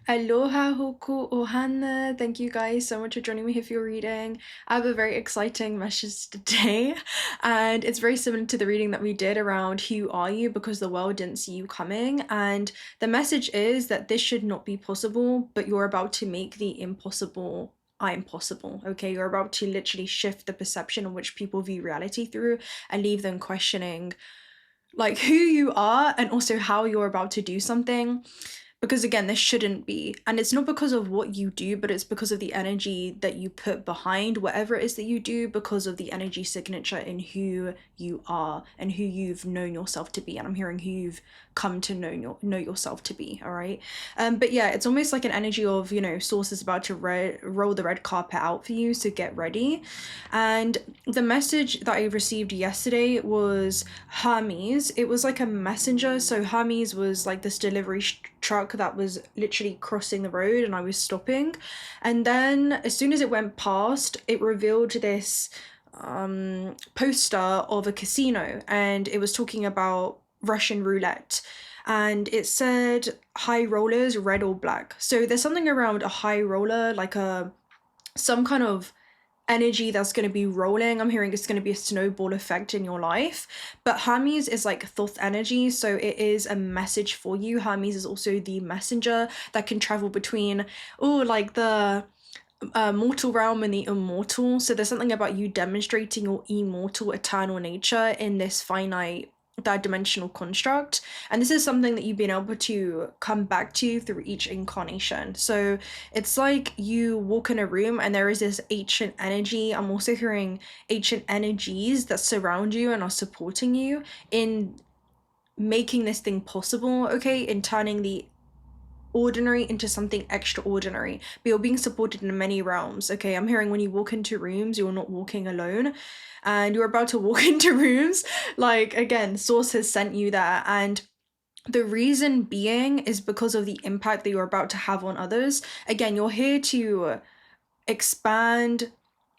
Aloha hoku ohana. Thank you guys so much for joining me here for your reading. I have a very exciting message today, and it's very similar to the reading that we did around who are you because the world didn't see you coming. And the message is that this should not be possible, but you're about to make the impossible I'm possible. Okay, you're about to literally shift the perception in which people view reality through and leave them questioning like who you are and also how you're about to do something, because again, this shouldn't be. And it's not because of what you do, but it's because of the energy that you put behind whatever it is that you do, because of the energy signature in who you are and who you've known yourself to be. And I'm hearing who you've come to know yourself to be. All right. But yeah, it's almost like an energy of, source is about to roll the red carpet out for you, so get ready. And the message that I received yesterday was Hermes. It was like a messenger. So Hermes was like this delivery truck that was literally crossing the road, and I was stopping. And then as soon as it went past, it revealed this poster of a casino, and it was talking about Russian roulette, and it said high rollers, red or black. So there's something around a high roller, like some kind of energy that's going to be rolling. I'm hearing it's going to be a snowball effect in your life. But Hermes is like thought energy, so it is a message for you. Hermes is also the messenger that can travel between like the mortal realm and the immortal. So there's something about you demonstrating your immortal, eternal nature in this finite third dimensional construct, and this is something that you've been able to come back to through each incarnation. So it's like you walk in a room and there is this ancient energy. I'm also hearing ancient energies that surround you and are supporting you in making this thing possible, okay, in turning the ordinary into something extraordinary. But you're being supported in many realms. Okay, I'm hearing when you walk into rooms, you're not walking alone, and you're about to walk into rooms, like, again, source has sent you there. And the reason being is because of the impact that you're about to have on others. Again, you're here to expand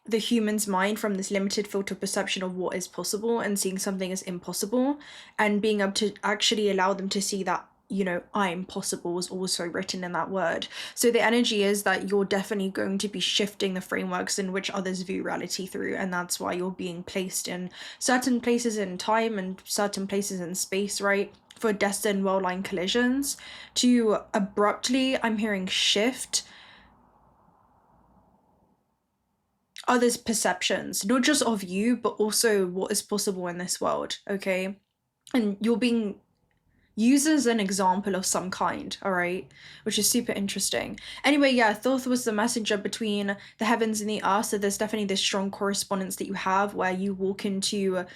the human's mind from this limited filter perception of what is possible and seeing something as impossible, and being able to actually allow them to see that I'm possible was also written in that word. So the energy is that you're definitely going to be shifting the frameworks in which others view reality through, and that's why you're being placed in certain places in time and certain places in space, right, for destined well-aligned collisions to abruptly, I'm hearing, shift others' perceptions, not just of you, but also what is possible in this world, okay? And you're being used as an example of some kind, all right, which is super interesting. Anyway, yeah, Thoth was the messenger between the heavens and the earth, so there's definitely this strong correspondence that you have where you walk into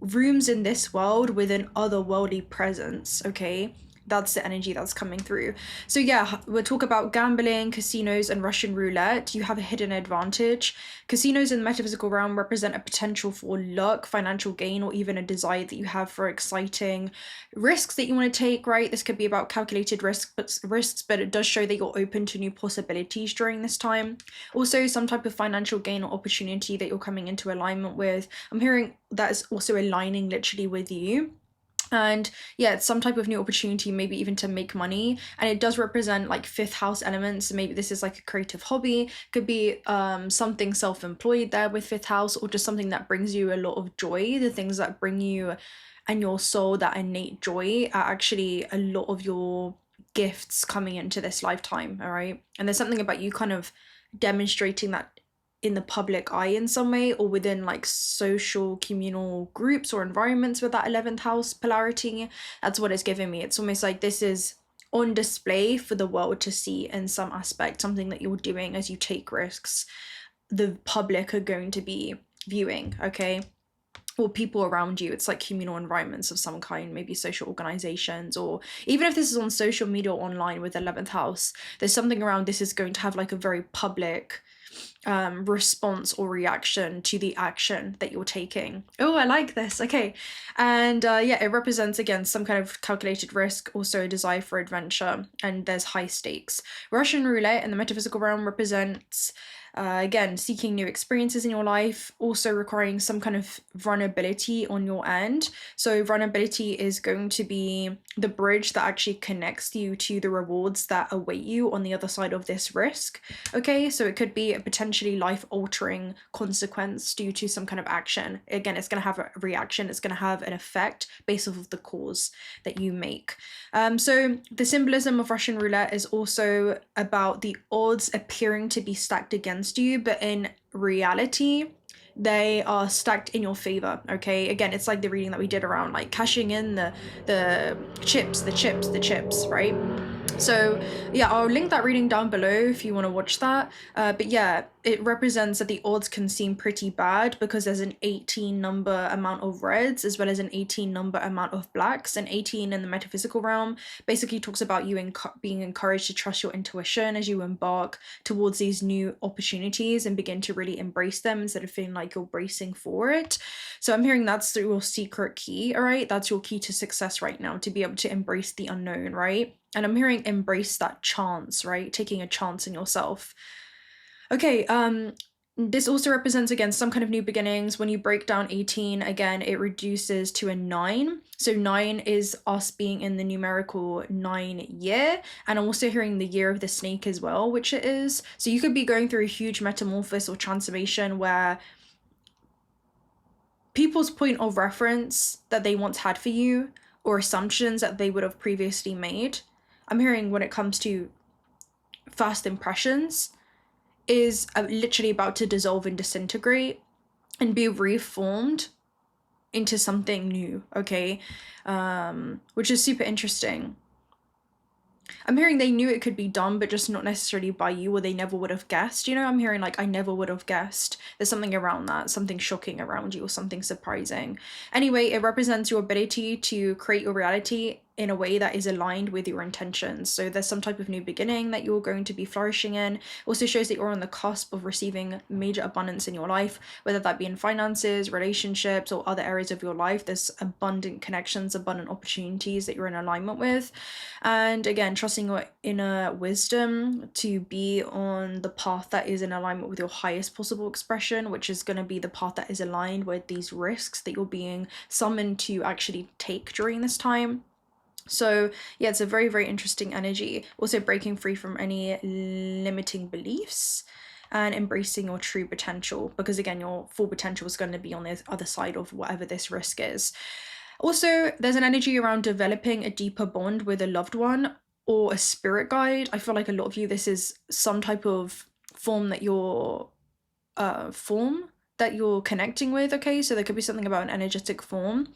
rooms in this world with an otherworldly presence, okay? That's the energy that's coming through. So yeah, we'll talk about gambling, casinos, and Russian roulette. You have a hidden advantage. Casinos in the metaphysical realm represent a potential for luck, financial gain, or even a desire that you have for exciting risks that you want to take, right? This could be about calculated risks, but it does show that you're open to new possibilities during this time. Also, some type of financial gain or opportunity that you're coming into alignment with. I'm hearing that is also aligning literally with you. And yeah, it's some type of new opportunity, maybe even to make money, and it does represent like fifth house elements. So maybe this is like a creative hobby, could be something self-employed there with fifth house, or just something that brings you a lot of joy. The things that bring you and your soul that innate joy are actually a lot of your gifts coming into this lifetime, all right? And there's something about you kind of demonstrating that in the public eye in some way, or within like social communal groups or environments with that 11th house polarity. That's what it's giving me. It's almost like this is on display for the world to see in some aspect, something that you're doing as you take risks. The public are going to be viewing, okay? Or people around you. It's like communal environments of some kind, maybe social organizations, or even if this is on social media or online with 11th house, there's something around this is going to have like a very public response or reaction to the action that you're taking. Oh, I like this. Okay. And yeah, it represents, again, some kind of calculated risk, also a desire for adventure, and there's high stakes. Russian roulette in the metaphysical realm represents, again, seeking new experiences in your life, also requiring some kind of vulnerability on your end. So vulnerability is going to be the bridge that actually connects you to the rewards that await you on the other side of this risk. Okay, so it could be a potentially life-altering consequence due to some kind of action. Again, it's going to have a reaction, it's going to have an effect based off of the cause that you make. So the symbolism of Russian roulette is also about the odds appearing to be stacked against you, but in reality they are stacked in your favor. Okay, again, it's like the reading that we did around like cashing in the chips, right? So yeah, I'll link that reading down below if you want to watch that. But yeah, it represents that the odds can seem pretty bad because there's an 18 number amount of reds as well as an 18 number amount of blacks. And 18 in the metaphysical realm basically talks about you being encouraged to trust your intuition as you embark towards these new opportunities and begin to really embrace them instead of feeling like you're bracing for it. So I'm hearing that's your secret key, all right? That's your key to success right now, to be able to embrace the unknown, right? And I'm hearing embrace that chance, right? Taking a chance in yourself. Okay, this also represents, again, some kind of new beginnings. When you break down 18, again, it reduces to a 9. So 9 is us being in the numerical 9 year. And I'm also hearing the year of the snake as well, which it is. So you could be going through a huge metamorphosis or transformation where people's point of reference that they once had for you or assumptions that they would have previously made, I'm hearing when it comes to first impressions, is literally about to dissolve and disintegrate and be reformed into something new, okay? Which is super interesting. I'm hearing they knew it could be done, but just not necessarily by you, or they never would have guessed. You know, I'm hearing like, I never would have guessed. There's something around that, something shocking around you or something surprising. Anyway, it represents your ability to create your reality in a way that is aligned with your intentions. So there's some type of new beginning that you're going to be flourishing in. Also shows that you're on the cusp of receiving major abundance in your life, whether that be in finances, relationships, or other areas of your life. There's abundant connections, abundant opportunities that you're in alignment with. And again, trusting your inner wisdom to be on the path that is in alignment with your highest possible expression, which is going to be the path that is aligned with these risks that you're being summoned to actually take during this time. So yeah, it's a very, very interesting energy. Also breaking free from any limiting beliefs and embracing your true potential, because again, your full potential is going to be on the other side of whatever this risk is. Also, there's an energy around developing a deeper bond with a loved one or a spirit guide. I feel like a lot of you, this is some type of form that you're connecting with, okay? So there could be something about an energetic form.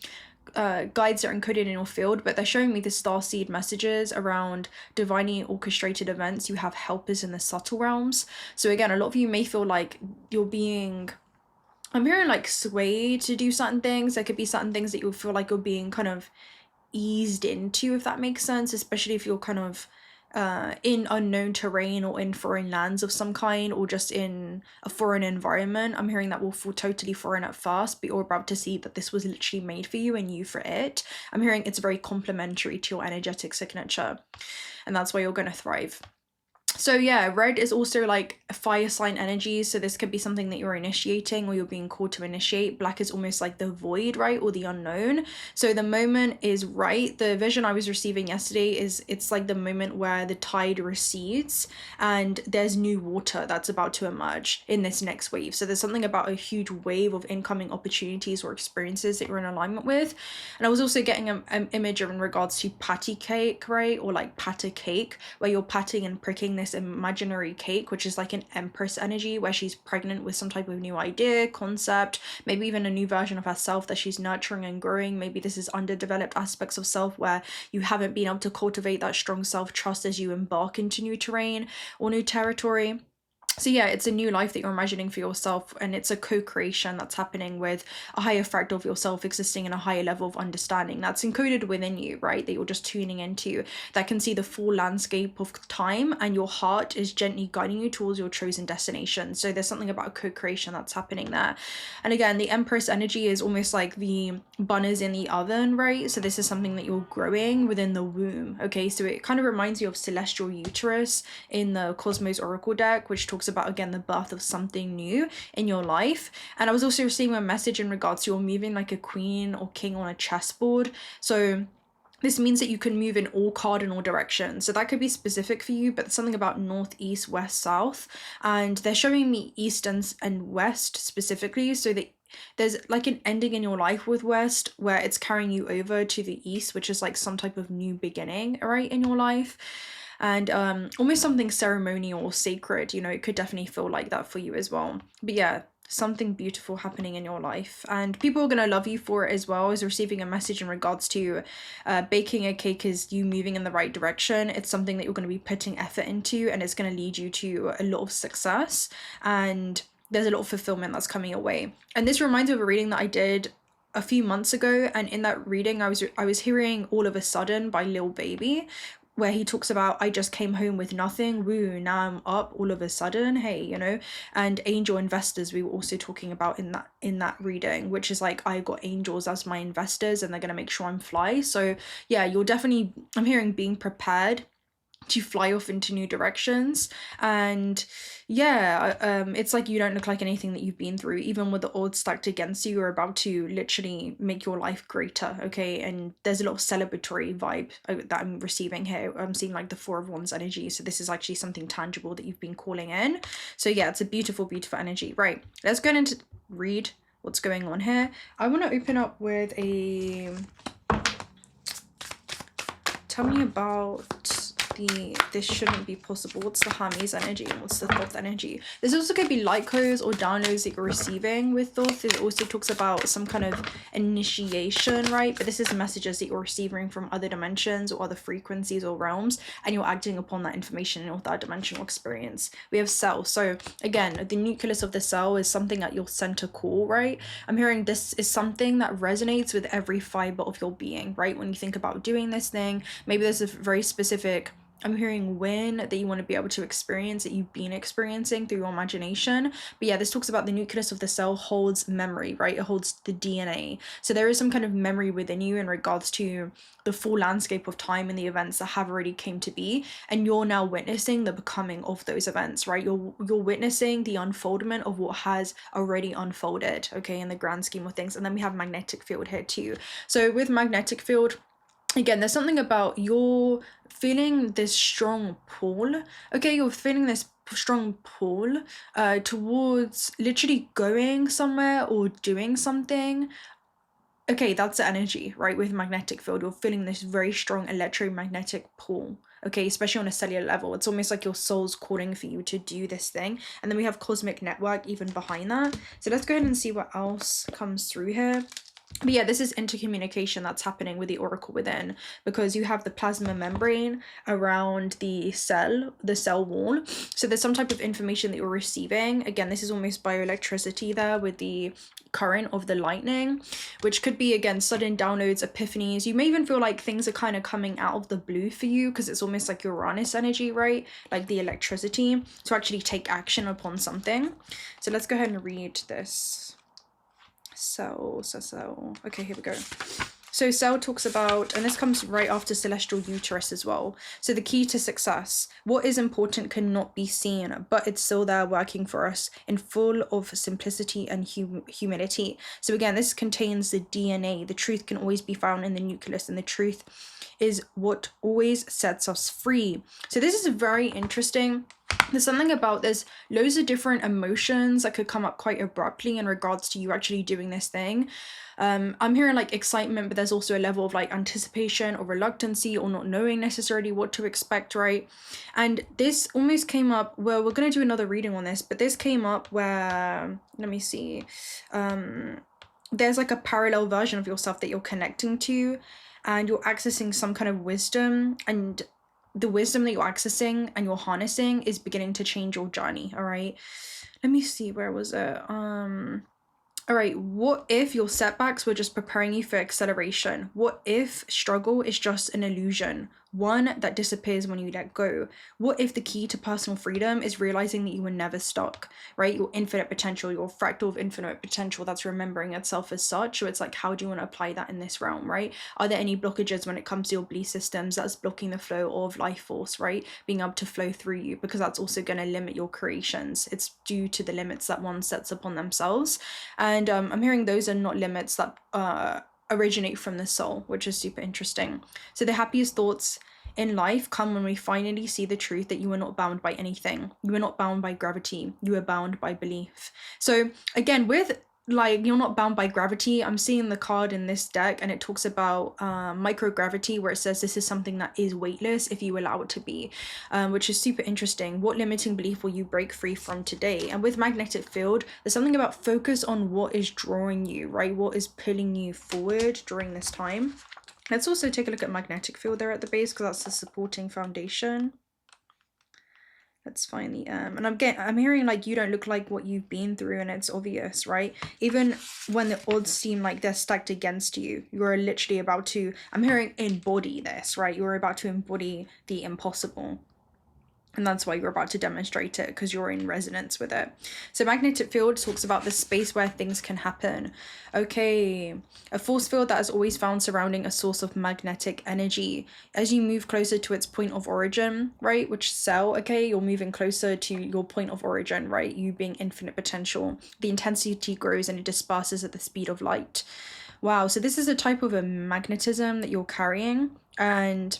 Guides are encoded in your field, but they're showing me the starseed messages around divinely orchestrated events. You have helpers in the subtle realms. So again, a lot of you may feel like you're being, I'm hearing like swayed to do certain things. There could be certain things that you'll feel like you're being kind of eased into, if that makes sense, especially if you're kind of in unknown terrain or in foreign lands of some kind, or just in a foreign environment. I'm hearing that will feel totally foreign at first, but you're about to see that this was literally made for you and you for it. I'm hearing it's very complementary to your energetic signature, and that's why you're going to thrive. So yeah, red is also like a fire sign energy. So this could be something that you're initiating or you're being called to initiate. Black is almost like the void, right? Or the unknown. So the moment is right. The vision I was receiving yesterday is it's like the moment where the tide recedes and there's new water that's about to emerge in this next wave. So there's something about a huge wave of incoming opportunities or experiences that you're in alignment with. And I was also getting an image in regards to patty cake, right? Or like patter cake, where you're patting and pricking this imaginary cake, which is like an empress energy where she's pregnant with some type of new idea, concept, maybe even a new version of herself that she's nurturing and growing. Maybe this is underdeveloped aspects of self where you haven't been able to cultivate that strong self-trust as you embark into new terrain or new territory. So yeah, it's a new life that you're imagining for yourself, and it's a co-creation that's happening with a higher fractal of yourself existing in a higher level of understanding that's encoded within you, right? That you're just tuning into, that can see the full landscape of time, and your heart is gently guiding you towards your chosen destination. So there's something about a co-creation that's happening there. And again, the Empress energy is almost like the bunners in the oven, right? So this is something that you're growing within the womb. Okay, so it kind of reminds you of celestial uterus in the Cosmos Oracle deck, which talks about, again, the birth of something new in your life. And I was also receiving a message in regards to you're moving like a queen or king on a chessboard. So this means that you can move in all cardinal directions. So that could be specific for you, but something about north, east, west, south. And they're showing me east and west specifically, so that there's like an ending in your life with west where it's carrying you over to the east, which is like some type of new beginning, right, in your life. And almost something ceremonial or sacred, you know, it could definitely feel like that for you as well. But yeah, something beautiful happening in your life, and people are going to love you for it as well. I was receiving a message in regards to baking a cake is you moving in the right direction. It's something that you're going to be putting effort into, and it's going to lead you to a lot of success, and there's a lot of fulfillment that's coming your way. And this reminds me of a reading that I did a few months ago, and in that reading I was hearing All of a Sudden by Lil Baby, where he talks about, I just came home with nothing, woo, now I'm up all of a sudden, hey, you know. And angel investors we were also talking about in that reading, which is like, I got angels as my investors and they're gonna make sure I'm fly. So yeah, you're definitely, I'm hearing being prepared to fly off into new directions. And yeah, it's like you don't look like anything that you've been through. Even with the odds stacked against you, you're about to literally make your life greater, okay? And there's a lot of celebratory vibe that I'm receiving here. I'm seeing like the Four of Wands energy, so this is actually something tangible that you've been calling in. So yeah, it's a beautiful, beautiful energy. Right, let's go into read what's going on here. I want to open up with a, tell me about this shouldn't be possible. What's the Hermes energy and what's the Thoth energy? There's also going to be light codes or downloads that you're receiving with Thoth. It also talks about some kind of initiation, right? But this is messages that you're receiving from other dimensions or other frequencies or realms, and you're acting upon that information in your third dimensional experience. We have cell. So again, the nucleus of the cell is something at your center core, right? I'm hearing this is something that resonates with every fiber of your being, right? When you think about doing this thing, maybe there's a very specific, I'm hearing win that you want to be able to experience, that you've been experiencing through your imagination. But yeah, this talks about the nucleus of the cell holds memory, right? It holds the DNA. So there is some kind of memory within you in regards to the full landscape of time and the events that have already came to be. And you're now witnessing the becoming of those events, right? You're witnessing the unfoldment of what has already unfolded, okay, in the grand scheme of things. And then we have magnetic field here too. So with magnetic field, again, there's something about you're feeling this strong pull, okay? You're feeling this strong pull towards literally going somewhere or doing something. Okay, that's the energy, right? With magnetic field, you're feeling this very strong electromagnetic pull, okay, especially on a cellular level. It's almost like your soul's calling for you to do this thing. And then we have cosmic network even behind that. So let's go ahead and see what else comes through here. But yeah, this is intercommunication that's happening with the oracle within, because you have the plasma membrane around the cell wall. So there's some type of information that you're receiving. Again, this is almost bioelectricity there with the current of the lightning, which could be, again, sudden downloads, epiphanies. You may even feel like things are kind of coming out of the blue for you, because it's almost like Uranus energy, right? Like the electricity to actually take action upon something. So let's go ahead and read this. So okay, here we go. So cell talks about, and this comes right after celestial uterus as well. So the key to success, what is important cannot be seen, but it's still there working for us in full of simplicity and humility. So again, this contains the DNA. The truth can always be found in the nucleus, and the truth is what always sets us free. So this is very interesting. There's something about, there's loads of different emotions that could come up quite abruptly in regards to you actually doing this thing. I'm hearing like excitement, but there's also a level of like anticipation or reluctancy or not knowing necessarily what to expect, right? And this almost came up, well, we're going to do another reading on this, but this came up where, let me see, there's like a parallel version of yourself that you're connecting to, and you're accessing some kind of wisdom, and the wisdom that you're accessing and you're harnessing is beginning to change your journey. All right, let me see, where was it? All right, what if your setbacks were just preparing you for acceleration? What if struggle is just an illusion, one that disappears when you let go? What if the key to personal freedom is realizing that you were never stuck, right? Your infinite potential, your fractal of infinite potential, that's remembering itself as such. So it's like, how do you want to apply that in this realm, right? Are there any blockages when it comes to your belief systems that's blocking the flow of life force, right? Being able to flow through you, because that's also going to limit your creations. It's due to the limits that one sets upon themselves. And I'm hearing those are not limits that originate from the soul, which is super interesting. So the happiest thoughts in life come when we finally see the truth that you are not bound by anything. You are not bound by gravity. You are bound by belief. So again, with like, you're not bound by gravity, I'm seeing the card in this deck and it talks about microgravity, where it says this is something that is weightless if you allow it to be, which is super interesting. What limiting belief will you break free from today? And with magnetic field, there's something about focus on what is drawing you, right? What is pulling you forward during this time. Let's also take a look at magnetic field there at the base, because that's the supporting foundation. Let's find the and I'm hearing like you don't look like what you've been through, and it's obvious, right? Even when the odds seem like they're stacked against you, you're literally about to, I'm hearing, embody this, right? You're about to embody the impossible. And that's why you're about to demonstrate it, because you're in resonance with it. So magnetic field talks about the space where things can happen. Okay, a force field that is always found surrounding a source of magnetic energy. As you move closer to its point of origin, right, which cell, okay, you're moving closer to your point of origin, right, you being infinite potential. The intensity grows and it disperses at the speed of light. Wow, so this is a type of a magnetism that you're carrying, and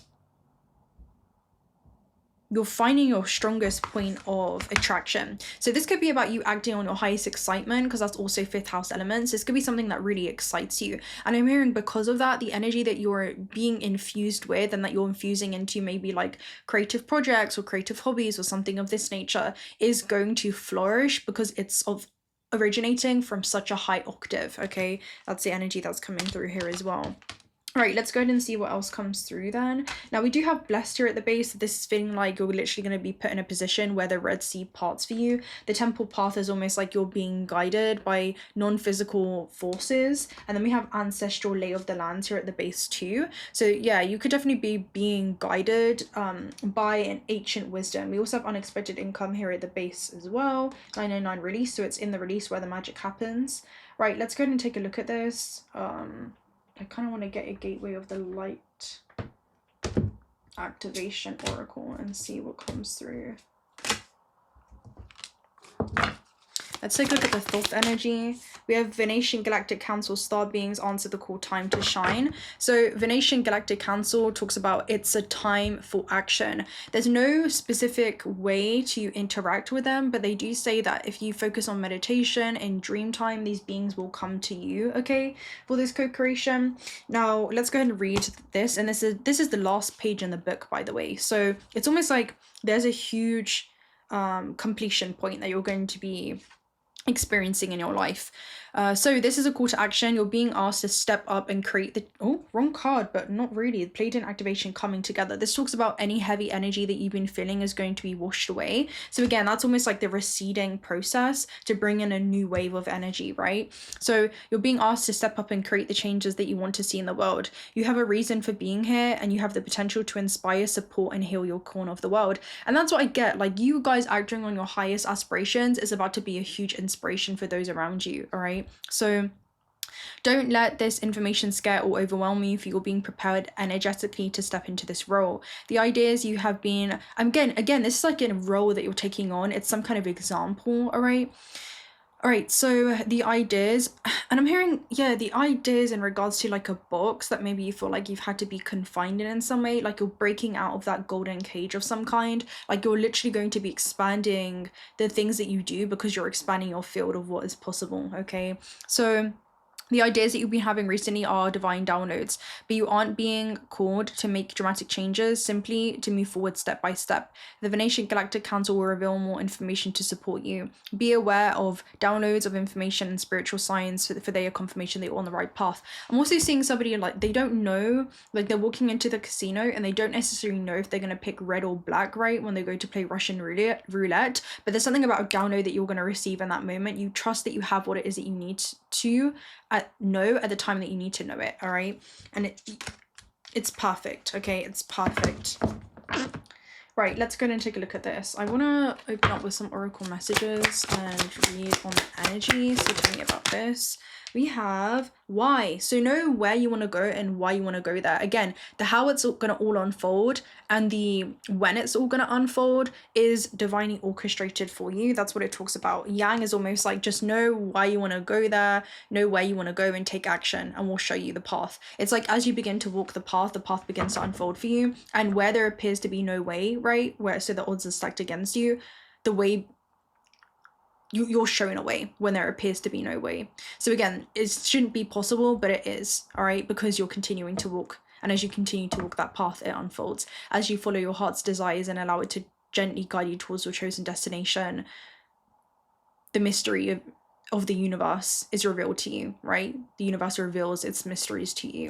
you're finding your strongest point of attraction. So this could be about you acting on your highest excitement, because that's also fifth house elements. This could be something that really excites you. And I'm hearing because of that, the energy that you're being infused with and that you're infusing into maybe like creative projects or creative hobbies or something of this nature is going to flourish, because it's of originating from such a high octave. Okay, that's the energy that's coming through here as well. All right, let's go ahead and see what else comes through then. Now we do have blessed here at the base. This is feeling like you're literally going to be put in a position where the Red Sea parts for you. The temple path is almost like you're being guided by non-physical forces. And then we have ancestral lay of the lands here at the base too. So yeah, you could definitely be being guided by an ancient wisdom. We also have unexpected income here at the base as well. 999 release, so it's in the release where the magic happens. Right, let's go ahead and take a look at this. I kind of want to get a gateway of the light activation oracle and see what comes through. Let's take a look at the thought energy. We have Venetian Galactic Council star beings answer the call, time to shine. So Venetian Galactic Council talks about it's a time for action. There's no specific way to interact with them, but they do say that if you focus on meditation and dream time, these beings will come to you, okay, for this co-creation. Now let's go ahead and read this. And this is the last page in the book, by the way. So it's almost like there's a huge completion point that you're going to be experiencing in your life. So this is a call to action. You're being asked to step up and create the, oh, wrong card, but not really. The Pleiadian activation coming together. This talks about any heavy energy that you've been feeling is going to be washed away. So again, that's almost like the receding process to bring in a new wave of energy, right? So you're being asked to step up and create the changes that you want to see in the world. You have a reason for being here, and you have the potential to inspire, support, and heal your corner of the world. And that's what I get. Like, you guys acting on your highest aspirations is about to be a huge inspiration for those around you, all right? So don't let this information scare or overwhelm you if you're being prepared energetically to step into this role. The ideas you have been, again, this is like a role that you're taking on. It's some kind of example, all right? All right, so the ideas, and I'm hearing, yeah, the ideas in regards to like a box that maybe you feel like you've had to be confined in some way, like you're breaking out of that golden cage of some kind, like you're literally going to be expanding the things that you do because you're expanding your field of what is possible, okay? So The ideas that you've been having recently are divine downloads, but you aren't being called to make dramatic changes, simply to move forward step by step. The Venetian Galactic Council will reveal more information to support you. Be aware of downloads of information and spiritual signs for their confirmation that you're on the right path. I'm also seeing somebody like they don't know, like they're walking into the casino and they don't necessarily know if they're going to pick red or black, right, when they go to play Russian roulette. But there's something about a download that you're going to receive in that moment. You trust that you have what it is that you need to know at the time that you need to know it, all right? And it's perfect, okay? It's perfect. Right, let's go and take a look at this. I want to open up with some oracle messages and read on the energy. So tell me about this. We have why. So know where you want to go and why you want to go there. Again, the how it's going to all unfold and the when it's all going to unfold is divinely orchestrated for you. That's what it talks about. Yang is almost like just know why you want to go there, know where you want to go and take action, and we'll show you the path. It's like as you begin to walk the path begins to unfold for you, and where there appears to be no way, right, where so the odds are stacked against you, the way you're shown a way when there appears to be no way. So again, it shouldn't be possible, but it is, all right, because you're continuing to walk. And as you continue to walk that path, it unfolds. As you follow your heart's desires and allow it to gently guide you towards your chosen destination, the mystery of the universe is revealed to you, right? The universe reveals its mysteries to you,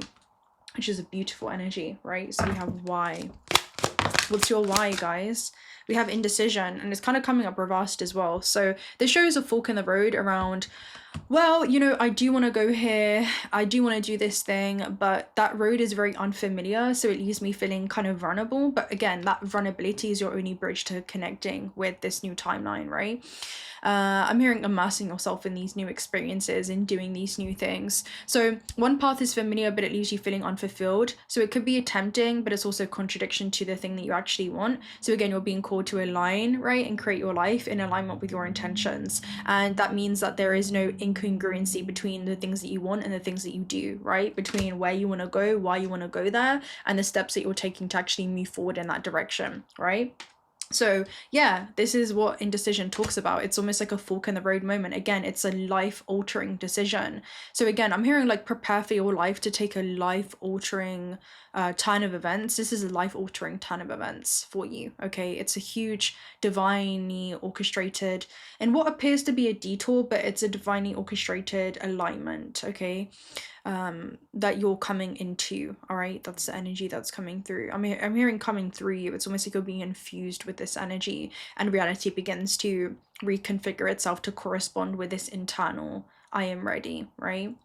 which is a beautiful energy, right? So we have why. What's your why, guys? We have indecision, and it's kind of coming up reversed as well. So this shows a fork in the road around, well, you know, I do want to go here, I do want to do this thing, but that road is very unfamiliar, so it leaves me feeling kind of vulnerable. But again, that vulnerability is your only bridge to connecting with this new timeline, right? I'm hearing immersing yourself in these new experiences and doing these new things. So one path is familiar, but it leaves you feeling unfulfilled. So it could be tempting, but it's also a contradiction to the thing that you actually want. So again, you're being called to align, right, and create your life in alignment with your intentions. And that means that there is no incongruency between the things that you want and the things that you do, right? Between where you want to go, why you want to go there, and the steps that you're taking to actually move forward in that direction, right? So yeah, this is what indecision talks about. It's almost like a fork in the road moment. Again, it's a life-altering decision. So again, I'm hearing like prepare for your life to take a life-altering turn of events. This is a life-altering turn of events for you, okay? It's a huge divinely orchestrated, and what appears to be a detour, but it's a divinely orchestrated alignment, okay? That you're coming into, all right? That's the energy that's coming through. I'm hearing coming through you. It's almost like you're being infused with this energy, and reality begins to reconfigure itself to correspond with this internal I am ready, right?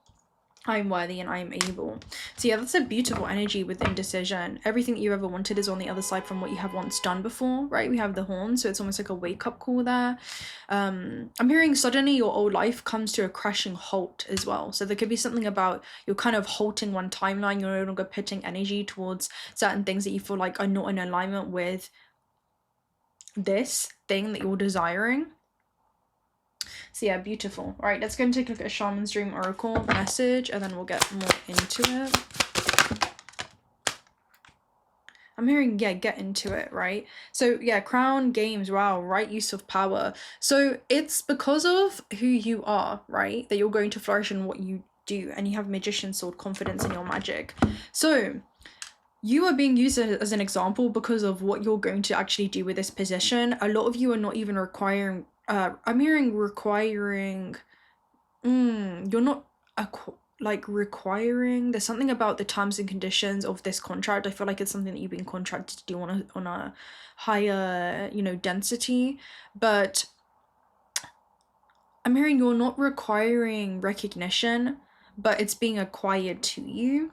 I am worthy and I am able. So yeah, that's a beautiful energy with indecision. Everything you ever wanted is on the other side from what you have once done before, right? We have the horn, so it's almost like a wake-up call there. I'm hearing suddenly your old life comes to a crashing halt as well. So there could be something about you're kind of halting one timeline. You're no longer putting energy towards certain things that you feel like are not in alignment with this thing that you're desiring. So yeah, beautiful. All right, let's go and take a look at a Shaman's Dream Oracle message, and then we'll get more into it. I'm hearing, yeah, get into it, right? So yeah, crown games, wow, right use of power. So it's because of who you are, right, that you're going to flourish in what you do, and you have magician sword confidence in your magic. So you are being used as an example because of what you're going to actually do with this position. A lot of you are not even requiring, I'm hearing requiring, you're not like requiring, there's something about the terms and conditions of this contract. I feel like it's something that you've been contracted to do on a higher, you know, density, but I'm hearing you're not requiring recognition, but it's being acquired to you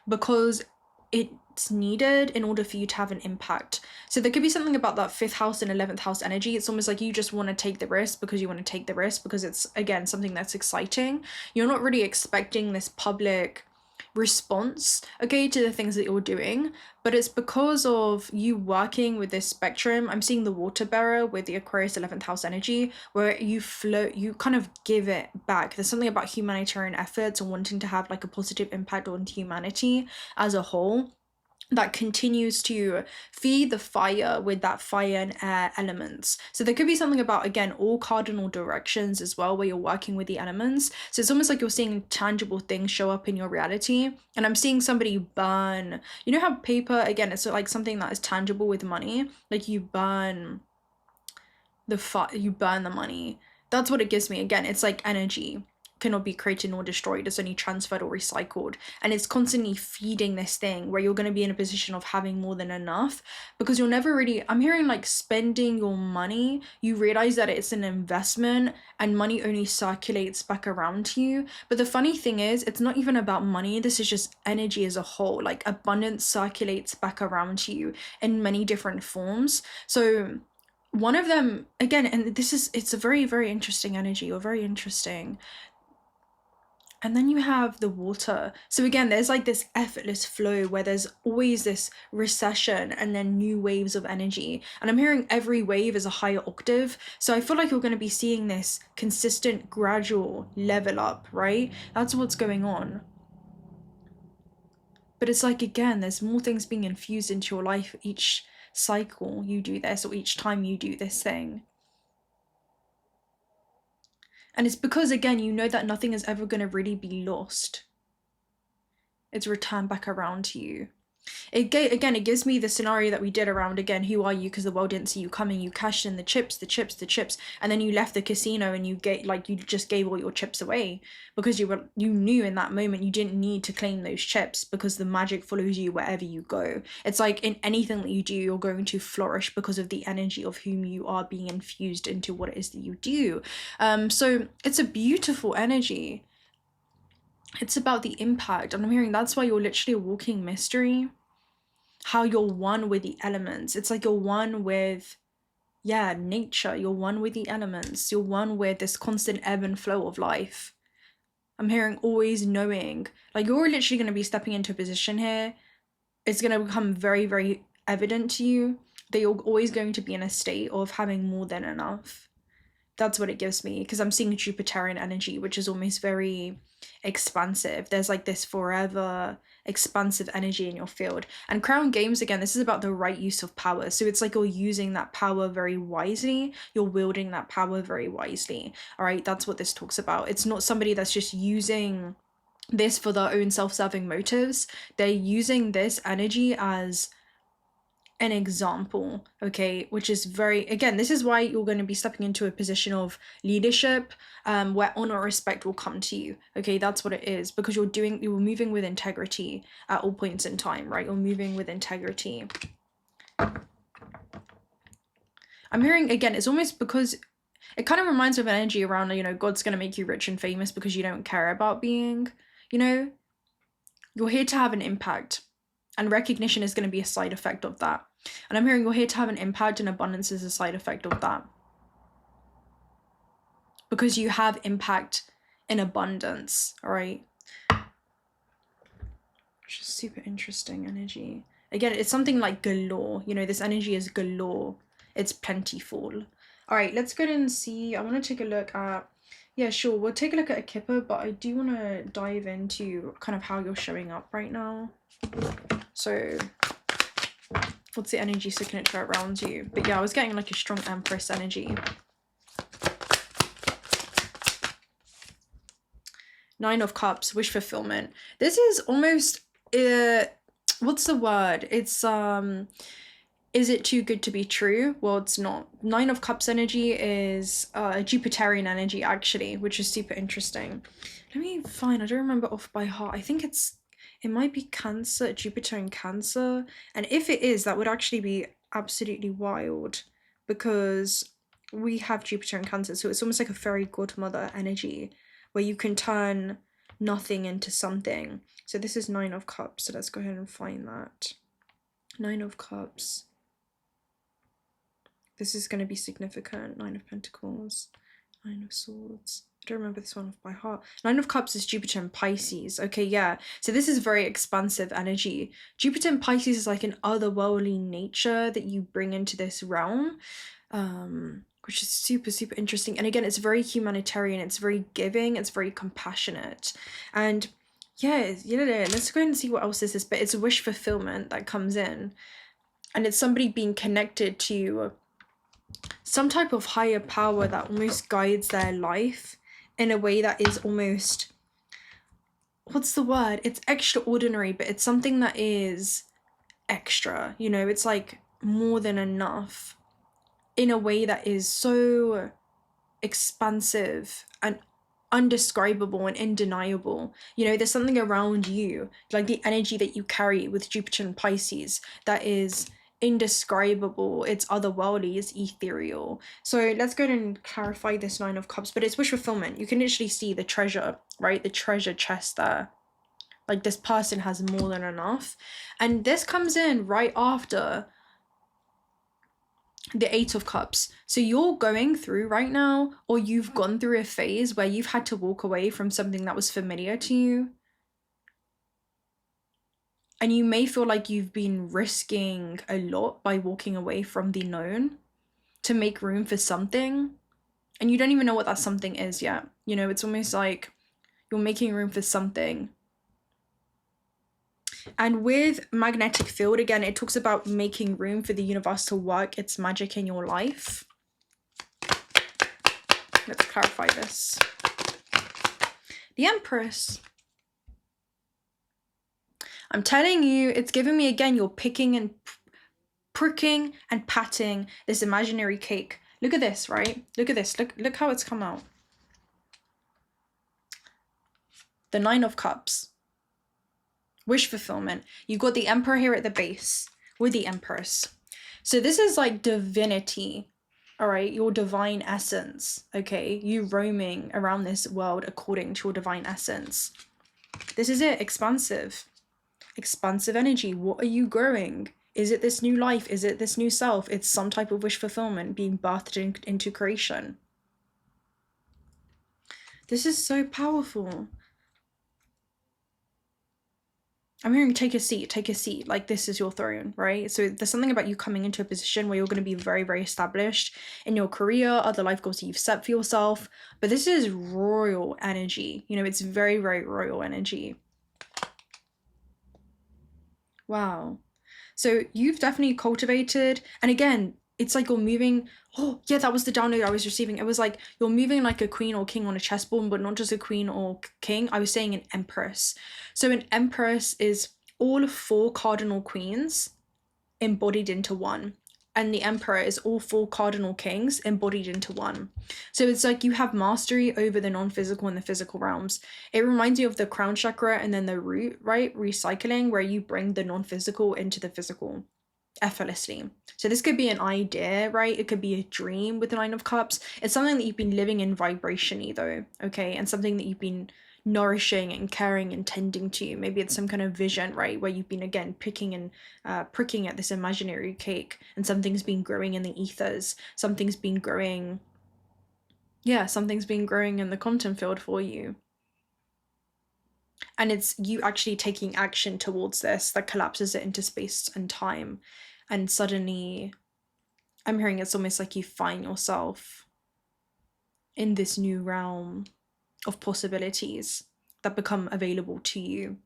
because it's needed in order for you to have an impact. So there could be something about that 5th house and 11th house energy. It's almost like you just want to take the risk because you want to take the risk because it's, again, something that's exciting. You're not really expecting this public response, okay, to the things that you're doing, but it's because of you working with this spectrum. I'm seeing the water bearer with the Aquarius 11th house energy, where you float, you kind of give it back. There's something about humanitarian efforts and wanting to have like a positive impact on humanity as a whole. that continues to feed the fire with that fire and air elements. So there could be something about, again, all cardinal directions as well, where you're working with the elements. So it's almost like you're seeing tangible things show up in your reality. And I'm seeing somebody burn, you know how paper, again, it's like something that is tangible with money, like you burn the money. That's what it gives me. Again, it's like energy cannot be created nor destroyed, it's only transferred or recycled, and it's constantly feeding this thing where you're going to be in a position of having more than enough, because you're never really, I'm hearing like spending your money, you realize that it's an investment and money only circulates back around to you. But the funny thing is, it's not even about money, this is just energy as a whole. Like abundance circulates back around to you in many different forms. So one of them, again, and it's a very, very interesting energy, or very interesting. And then you have the water. So again, there's like this effortless flow where there's always this recession and then new waves of energy. And I'm hearing every wave is a higher octave. So I feel like you're going to be seeing this consistent, gradual level up, right? That's what's going on. But it's like, again, there's more things being infused into your life each cycle you do this, or each time you do this thing. And it's because, again, you know that nothing is ever going to really be lost. It's returned back around to you. It gives me the scenario that we did around, again, who are you? Because the world didn't see you coming. You cashed in the chips, and then you left the casino and you just gave all your chips away, because you knew in that moment you didn't need to claim those chips, because the magic follows you wherever you go. It's like in anything that you do, you're going to flourish because of the energy of whom you are being infused into what it is that you do. So it's a beautiful energy. It's about the impact, and I'm hearing that's why you're literally a walking mystery. How you're one with the elements. It's like you're one with, nature. You're one with the elements. You're one with this constant ebb and flow of life. I'm hearing always knowing, like you're literally going to be stepping into a position here. It's going to become very, very evident to you that you're always going to be in a state of having more than enough. That's what it gives me, because I'm seeing Jupiterian energy, which is almost very expansive. There's like this forever expansive energy in your field. And Crown Games, again, this is about the right use of power. So it's like you're using that power very wisely. You're wielding that power very wisely. All right, that's what this talks about. It's not somebody that's just using this for their own self-serving motives. They're using this energy as an example, okay, which is very, again, this is why you're going to be stepping into a position of leadership, where honor and respect will come to you, okay? That's what it is, because you're moving with integrity at all points in time, right? You're moving with integrity. I'm hearing, again, it's almost because it kind of reminds me of an energy around, you know, God's going to make you rich and famous because you don't care about being, you know, you're here to have an impact, and recognition is going to be a side effect of that. And I'm hearing you're here to have an impact, and abundance is a side effect of that. Because you have impact in abundance, all right? Which is super interesting energy. Again, it's something like galore. You know, this energy is galore. It's plentiful. All right, let's go ahead and see. I want to take a look at, yeah, sure. We'll take a look at a Kipper, but I do want to dive into kind of how you're showing up right now. So what's the energy signature around you? But yeah, I was getting like a strong Empress energy. Nine of Cups, wish fulfillment. This is almost, what's the word? It's, is it too good to be true? Well, it's not. Nine of Cups energy is a Jupiterian energy, actually, which is super interesting. Let me find, I don't remember off by heart. I think it might be Cancer, Jupiter in Cancer. And if it is, that would actually be absolutely wild, because we have Jupiter in Cancer. So it's almost like a fairy godmother energy where you can turn nothing into something. So this is Nine of Cups. So let's go ahead and find that. Nine of Cups. This is going to be significant. Nine of Pentacles. Nine of Swords. I don't remember this one off by heart. Nine of Cups is Jupiter in Pisces. Okay, yeah. So this is very expansive energy. Jupiter in Pisces is like an otherworldly nature that you bring into this realm, which is super, super interesting. And again, it's very humanitarian. It's very giving. It's very compassionate. And Yeah, let's go and see what else this is. But it's a wish fulfillment that comes in. And it's somebody being connected to some type of higher power that almost guides their life in a way that is almost, what's the word? It's extraordinary, but it's something that is extra, you know, it's like more than enough in a way that is so expansive and undescribable and undeniable. You know, there's something around you, like the energy that you carry with Jupiter and Pisces, that is indescribable, it's otherworldly, it's ethereal. So let's go ahead and clarify this Nine of Cups, but it's wish fulfillment. You can literally see the treasure, right? The treasure chest there. Like this person has more than enough. And this comes in right after the Eight of Cups. So you're going through right now, or you've gone through a phase where you've had to walk away from something that was familiar to you. And you may feel like you've been risking a lot by walking away from the known to make room for something. And you don't even know what that something is yet. You know, it's almost like you're making room for something. And with magnetic field, again, it talks about making room for the universe to work its magic in your life. Let's clarify this. The Empress. I'm telling you, it's giving me again, you're picking and pricking and patting this imaginary cake. Look at this, right? Look at this. Look how it's come out. The Nine of Cups. Wish fulfillment. You've got the Emperor here at the base with the Empress. So this is like divinity, all right? Your divine essence, okay? You roaming around this world according to your divine essence. This is it, expansive. Expansive energy. What are you growing? Is it this new life? Is it this new self? It's some type of wish fulfillment being birthed into creation. This is so powerful. I'm hearing take a seat, like this is your throne, right? So there's something about you coming into a position where you're going to be very, very established in your career, other life goals that you've set for yourself. But this is royal energy. You know, it's very, very royal energy. Wow. So you've definitely cultivated, and again, it's like you're moving. Oh yeah, that was the download I was receiving. It was like you're moving like a queen or king on a chessboard, but not just a queen or king. I was saying an empress. So an empress is all 4 cardinal queens embodied into one. And the emperor is all 4 cardinal kings embodied into one. So it's like you have mastery over the non-physical and the physical realms. It reminds you of the crown chakra and then the root, right? Recycling, where you bring the non-physical into the physical effortlessly. So this could be an idea, right? It could be a dream with the Nine of Cups. It's something that you've been living in vibrationally though, okay? And something that you've been nourishing and caring and tending to. Maybe it's some kind of vision, right, where you've been again picking and pricking at this imaginary cake, and something's been growing in the ethers, something's been growing in the quantum field for you, and it's you actually taking action towards this that collapses it into space and time. And suddenly I'm hearing it's almost like you find yourself in this new realm of possibilities that become available to you.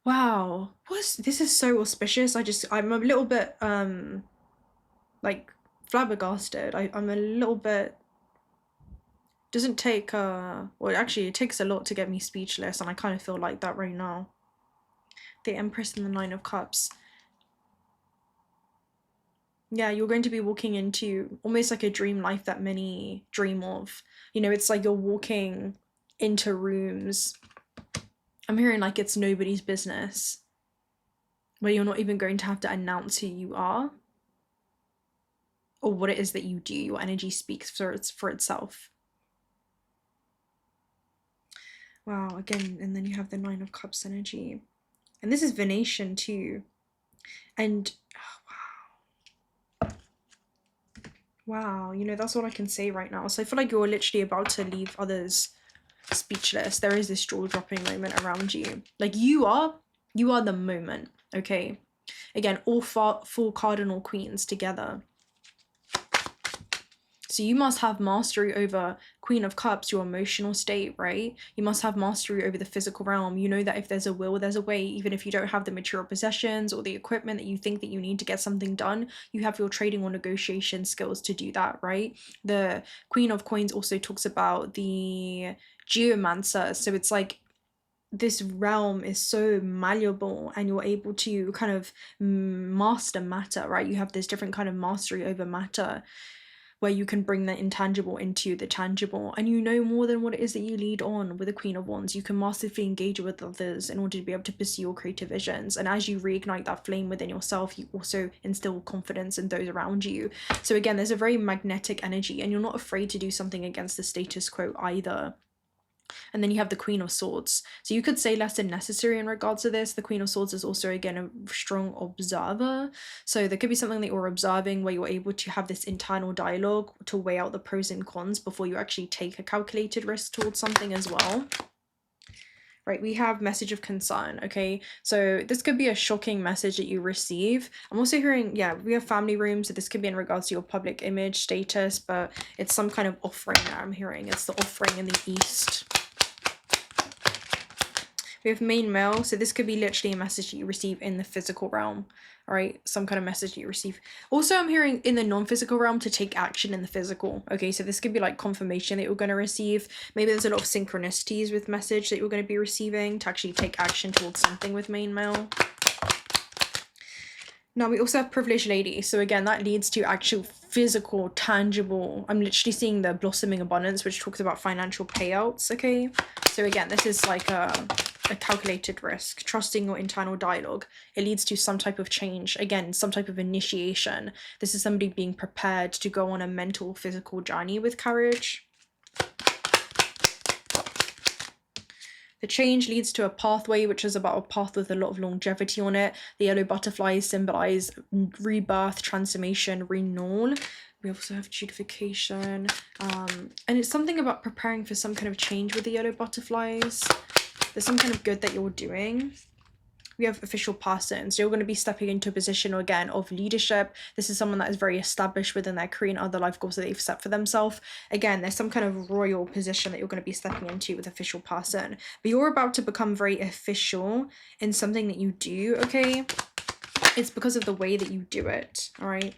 Wow, this is so auspicious. I'm a little bit like flabbergasted. I'm a little bit, doesn't take well, actually it takes a lot to get me speechless, and I kind of feel like that right now. The Empress and the Nine of Cups. Yeah, you're going to be walking into almost like a dream life that many dream of. You know, it's like you're walking into rooms. I'm hearing like it's nobody's business, where you're not even going to have to announce who you are or what it is that you do. Your energy speaks for itself. Wow, again, and then you have the Nine of Cups energy. And this is Venetian too. And wow, you know, that's all I can say right now. So I feel like you're literally about to leave others speechless. There is this jaw-dropping moment around you. Like you are the moment, okay? Again, all 4 cardinal queens together. So you must have mastery over Queen of Cups, your emotional state, right? You must have mastery over the physical realm. You know that if there's a will, there's a way. Even if you don't have the material possessions or the equipment that you think that you need to get something done, you have your trading or negotiation skills to do that, right? The Queen of Coins also talks about the geomancer. So it's like this realm is so malleable and you're able to kind of master matter, right? You have this different kind of mastery over matter where you can bring the intangible into the tangible, and you know more than what it is that you lead on. With the Queen of Wands, you can masterfully engage with others in order to be able to pursue your creative visions, and as you reignite that flame within yourself, you also instill confidence in those around you. So again, there's a very magnetic energy, and you're not afraid to do something against the status quo either. And then you have the Queen of Swords. So you could say less than necessary in regards to this. The Queen of Swords is also, again, a strong observer. So there could be something that you're observing where you're able to have this internal dialogue to weigh out the pros and cons before you actually take a calculated risk towards something as well. Right, we have message of concern, okay? So this could be a shocking message that you receive. I'm also hearing, yeah, we have family rooms, so this could be in regards to your public image status, but it's some kind of offering that I'm hearing. It's the offering in the East. We have main mail, so this could be literally a message that you receive in the physical realm, all right? Some kind of message that you receive. Also, I'm hearing in the non-physical realm to take action in the physical, okay? So this could be like confirmation that you're going to receive. Maybe there's a lot of synchronicities with message that you're going to be receiving to actually take action towards something with main mail. Now, we also have privileged lady. So again, that leads to actual physical, tangible. I'm literally seeing the blossoming abundance, which talks about financial payouts, okay? So again, this is like a calculated risk, trusting your internal dialogue. It leads to some type of change, again, some type of initiation. This is somebody being prepared to go on a mental, physical journey with courage. The change leads to a pathway, which is about a path with a lot of longevity on it. The yellow butterflies symbolize rebirth, transformation, renewal. We also have judification. And it's something about preparing for some kind of change with the yellow butterflies. There's some kind of good that you're doing. We have official person. So you're going to be stepping into a position, again, of leadership. This is someone that is very established within their career and other life goals that they've set for themselves. Again, there's some kind of royal position that you're going to be stepping into with official person. But you're about to become very official in something that you do, okay? It's because of the way that you do it, all right?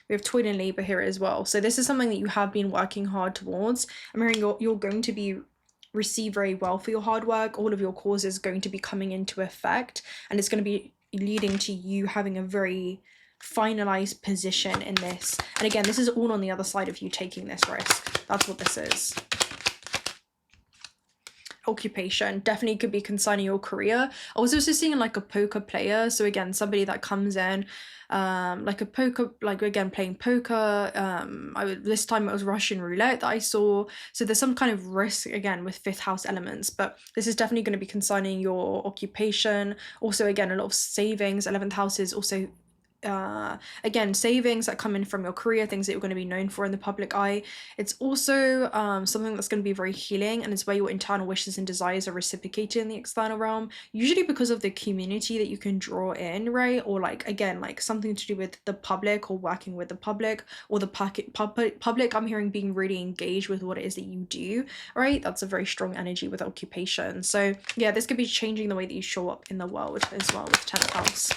We have toil and labor here as well. So this is something that you have been working hard towards. I'm hearing you're going to be receive very well for your hard work. All of your causes going to be coming into effect, and it's going to be leading to you having a very finalized position in this. And again, this is all on the other side of you taking this risk. That's what this is. Occupation definitely could be concerning your career. I was also seeing like a poker player, so again, somebody that comes in like a poker, like again playing poker. This time it was Russian roulette that I saw. So there's some kind of risk again with fifth house elements, but this is definitely going to be concerning your occupation. Also, again, a lot of savings. 11th house is also again, savings that come in from your career, things that you're going to be known for in the public eye. It's also something that's going to be very healing, and it's where your internal wishes and desires are reciprocated in the external realm, usually because of the community that you can draw in, right? Or like, again, like something to do with the public or working with the public, or the public I'm hearing being really engaged with what it is that you do, right? That's a very strong energy with occupation. So yeah, this could be changing the way that you show up in the world as well with 10th house.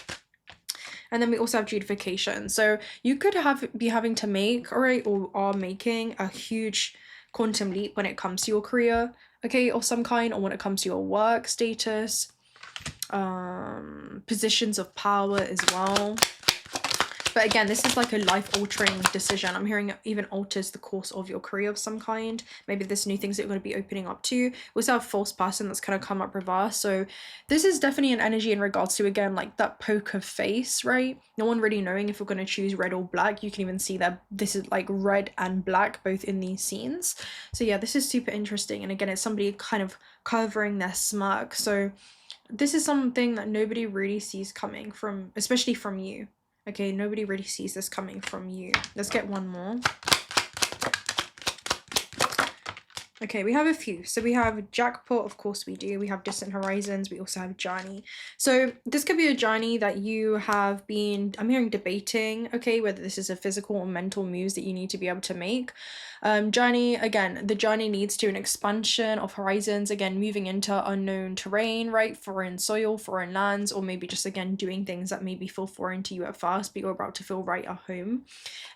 And then we also have judification. So you could be having to make, all right, or are making a huge quantum leap when it comes to your career, okay, of some kind, or when it comes to your work status, positions of power as well. But again, this is like a life-altering decision. I'm hearing it even alters the course of your career of some kind. Maybe there's new things that you're going to be opening up to. We also have false person that's kind of come up reverse. So this is definitely an energy in regards to, again, like that poker face, right? No one really knowing if you're going to choose red or black. You can even see that this is like red and black both in these scenes. So yeah, this is super interesting. And again, it's somebody kind of covering their smirk. So this is something that nobody really sees coming from, especially from you. Okay, nobody really sees this coming from you. Let's get one more. Okay, we have a few. So we have jackpot, of course we do. We have distant horizons. We also have journey. So this could be a journey that you have been, I'm hearing, debating, okay, whether this is a physical or mental moves that you need to be able to make. Journey, again, the journey leads to an expansion of horizons, again, moving into unknown terrain, right? Foreign soil, foreign lands, or maybe just, again, doing things that maybe feel foreign to you at first, but you're about to feel right at home.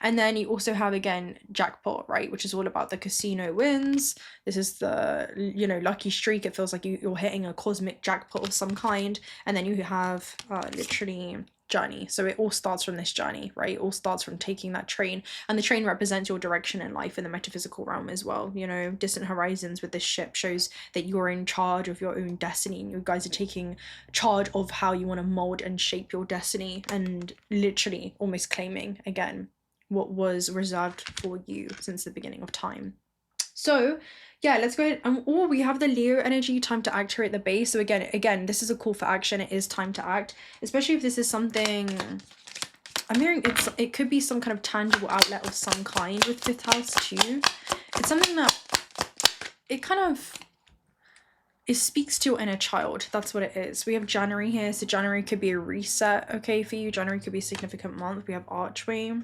And then you also have, again, jackpot, right? Which is all about the casino wins. This is the, you know, lucky streak. It feels like you're hitting a cosmic jackpot of some kind. And then you have literally journey. So it all starts from this journey, right? It all starts from taking that train, and the train represents your direction in life in the metaphysical realm as well. You know, distant horizons with this ship shows that you're in charge of your own destiny, and you guys are taking charge of how you want to mold and shape your destiny, and literally almost claiming again what was reserved for you since the beginning of time. So yeah, let's go ahead. Oh, we have the Leo energy, time to act here at the base. So again, this is a call for action. It is time to act, especially if this is something, I'm hearing it could be some kind of tangible outlet of some kind with 5th house too. It's something that it speaks to your inner child. That's what it is. We have January here. So January could be a reset, okay, for you. January could be a significant month. We have archway.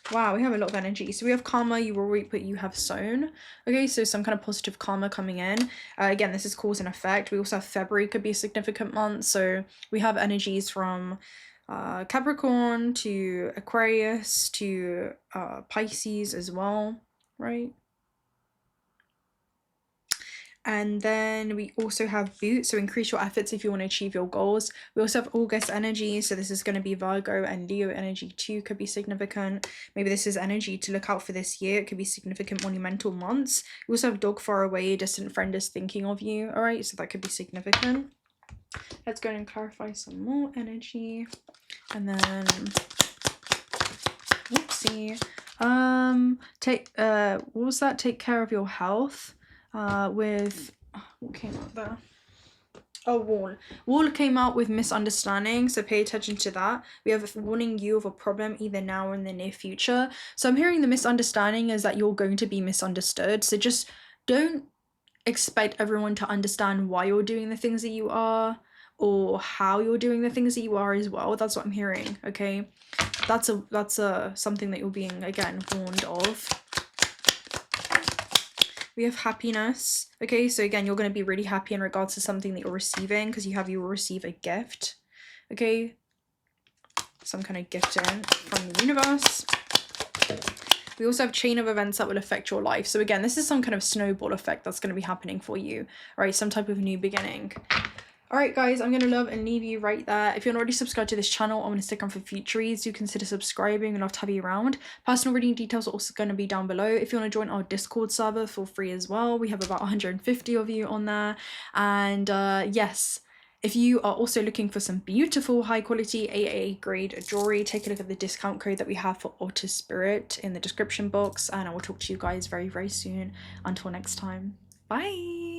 Wow, we have a lot of energy. So we have karma, you will reap what you have sown. Okay, so some kind of positive karma coming in. Again, this is cause and effect. We also have February could be a significant month. So we have energies from Capricorn to Aquarius to Pisces as well, right? And then we also have boot, so increase your efforts if you want to achieve your goals. We also have August energy, so this is going to be Virgo and Leo energy too, could be significant. Maybe this is energy to look out for this year. It could be significant monumental months. We also have dog far away, a distant friend is thinking of you, all right? So that could be significant. Let's go and clarify some more energy. And then, whoopsie. What was that? Take care of your health. With what came out there? Oh, wall came out with misunderstanding, so pay attention to that. We have warning you of a problem either now or in the near future. So I'm hearing the misunderstanding is that you're going to be misunderstood, so just don't expect everyone to understand why you're doing the things that you are, or how you're doing the things that you are as well. That's what I'm hearing, okay? That's something that you're being, again, warned of. We have happiness. Okay, so again, you're going to be really happy in regards to something that you're receiving, because you will receive a gift. Okay, some kind of gift from the universe. We also have chain of events that will affect your life. So again, this is some kind of snowball effect that's going to be happening for you, right? Some type of new beginning. All right, guys, I'm going to love and leave you right there. If you're not already subscribed to this channel, I'm going to stick on for future reads. Do consider subscribing. I'd love to have you around. Personal reading details are also going to be down below. If you want to join our Discord server, feel free as well. We have about 150 of you on there. And yes, if you are also looking for some beautiful high quality AA grade jewelry, take a look at the discount code that we have for Otter Spirit in the description box. And I will talk to you guys very, very soon. Until next time, bye.